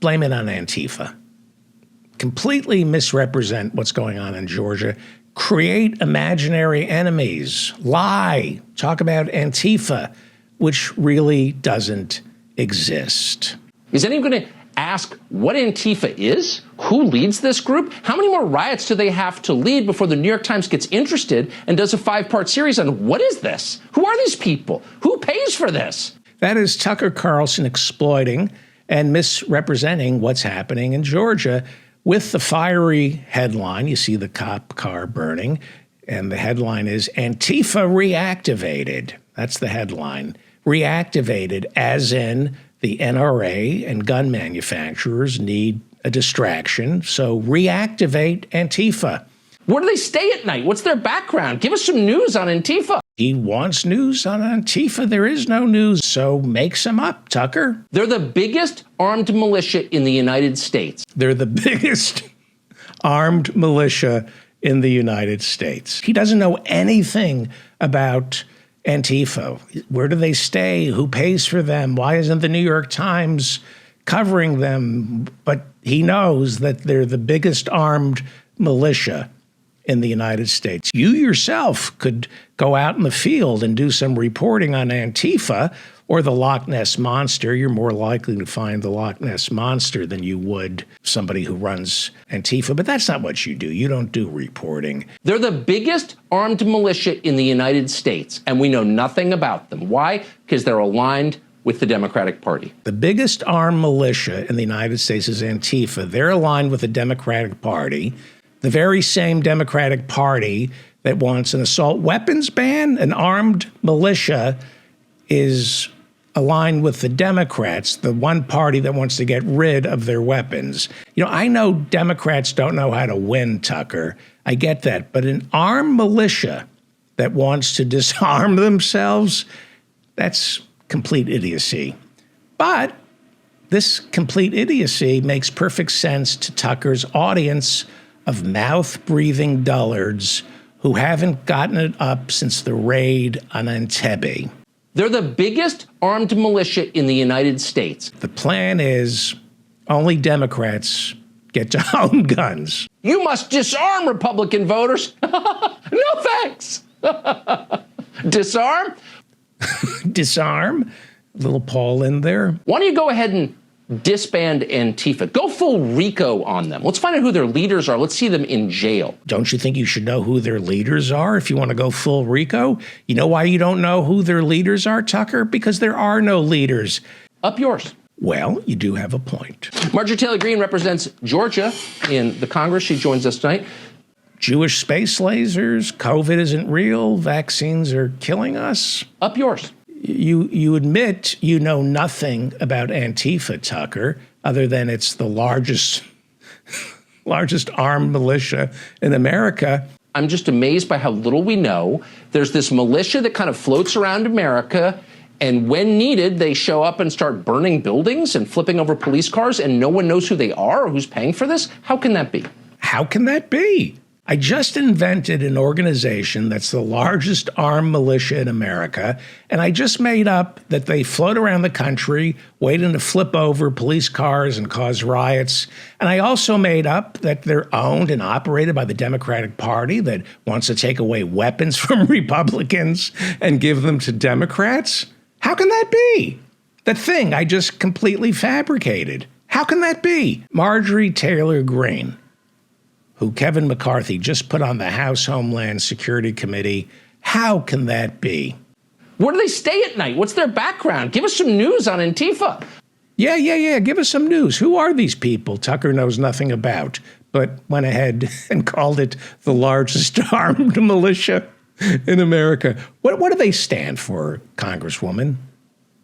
blame it on Antifa. Completely misrepresent what's going on in Georgia. Create imaginary enemies. Lie. Talk about Antifa, which really doesn't exist. Is anyone going to ask what Antifa is? Who leads this group? How many more riots do they have to lead before the New York Times gets interested and does a 5-part series on what is this? Who are these people? Who pays for this? That is Tucker Carlson exploiting and misrepresenting what's happening in Georgia with the fiery headline. You see the cop car burning, and the headline is Antifa reactivated. That's the headline. Reactivated, as in the NRA and gun manufacturers need a distraction, so reactivate Antifa. Where do they stay at night? What's their background? Give us some news on Antifa. He wants news on Antifa. There is no news, so make some up, Tucker. They're the biggest armed militia in the United States. They're the biggest armed militia in the United States. He doesn't know anything about Antifa. Where do they stay? Who pays for them? Why isn't the New York Times covering them? But he knows that they're the biggest armed militia in the United States. You yourself could go out in the field and do some reporting on Antifa or the Loch Ness Monster. You're more likely to find the Loch Ness Monster than you would somebody who runs Antifa, but that's not what you do. You don't do reporting. They're the biggest armed militia in the United States, and we know nothing about them. Why? Because they're aligned with the Democratic Party. The biggest armed militia in the United States is Antifa. They're aligned with the Democratic Party, the very same Democratic Party that wants an assault weapons ban. An armed militia is aligned with the Democrats, the one party that wants to get rid of their weapons. You know, I know Democrats don't know how to win, Tucker. I get that. But an armed militia that wants to disarm themselves, that's complete idiocy. But this complete idiocy makes perfect sense to Tucker's audience of mouth-breathing dullards who haven't gotten it up since the raid on Entebbe. They're the biggest armed militia in the United States. The plan is only Democrats get to own guns. You must disarm Republican voters. No thanks. Disarm? Disarm? A little Paul in there. Why don't you go ahead and disband Antifa? Go full RICO on them. Let's find out who their leaders are. Let's see them in jail. Don't you think you should know who their leaders are if you want to go full RICO? You know why you don't know who their leaders are, Tucker? Because there are no leaders. Up yours. Well, you do have a point. Marjorie Taylor Greene represents Georgia in the Congress. She joins us tonight. Jewish space lasers, COVID isn't real, vaccines are killing us. Up yours. You admit you know nothing about Antifa, Tucker, other than it's the largest armed militia in America. I'm just amazed by how little we know. There's this militia that kind of floats around America, and when needed, they show up and start burning buildings and flipping over police cars, and no one knows who they are or who's paying for this? How can that be? How can that be? I just invented an organization that's the largest armed militia in America, and I just made up that they float around the country waiting to flip over police cars and cause riots. And I also made up that they're owned and operated by the Democratic Party that wants to take away weapons from Republicans and give them to Democrats. How can that be? That thing I just completely fabricated. How can that be? Marjorie Taylor Greene, who Kevin McCarthy just put on the House Homeland Security Committee. How can that be? Where do they stay at night? What's their background? Give us some news on Antifa. Yeah. Give us some news. Who are these people Tucker knows nothing about, but went ahead and called it the largest armed militia in America? What do they stand for, Congresswoman?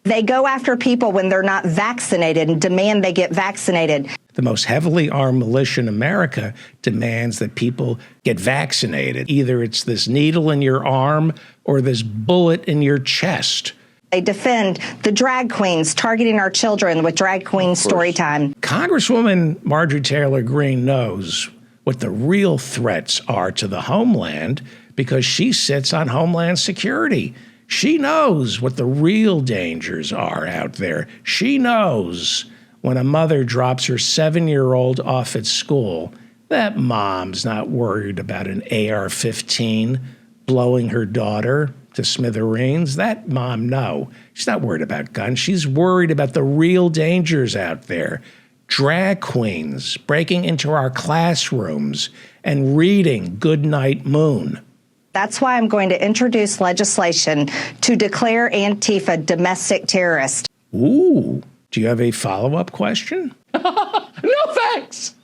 They go after people when they're not vaccinated and demand they get vaccinated. The most heavily armed militia in America demands that people get vaccinated. Either it's this needle in your arm or this bullet in your chest. They defend the drag queens targeting our children with drag queen story time. Congresswoman Marjorie Taylor Greene knows what the real threats are to the homeland because she sits on Homeland Security. She knows what the real dangers are out there. She knows when a mother drops her 7-year-old off at school, that mom's not worried about an AR-15 blowing her daughter to smithereens. That mom, no. She's not worried about guns. She's worried about the real dangers out there. Drag queens breaking into our classrooms and reading Goodnight Moon. That's why I'm going to introduce legislation to declare Antifa domestic terrorist. Ooh. Do you have a follow-up question? No thanks.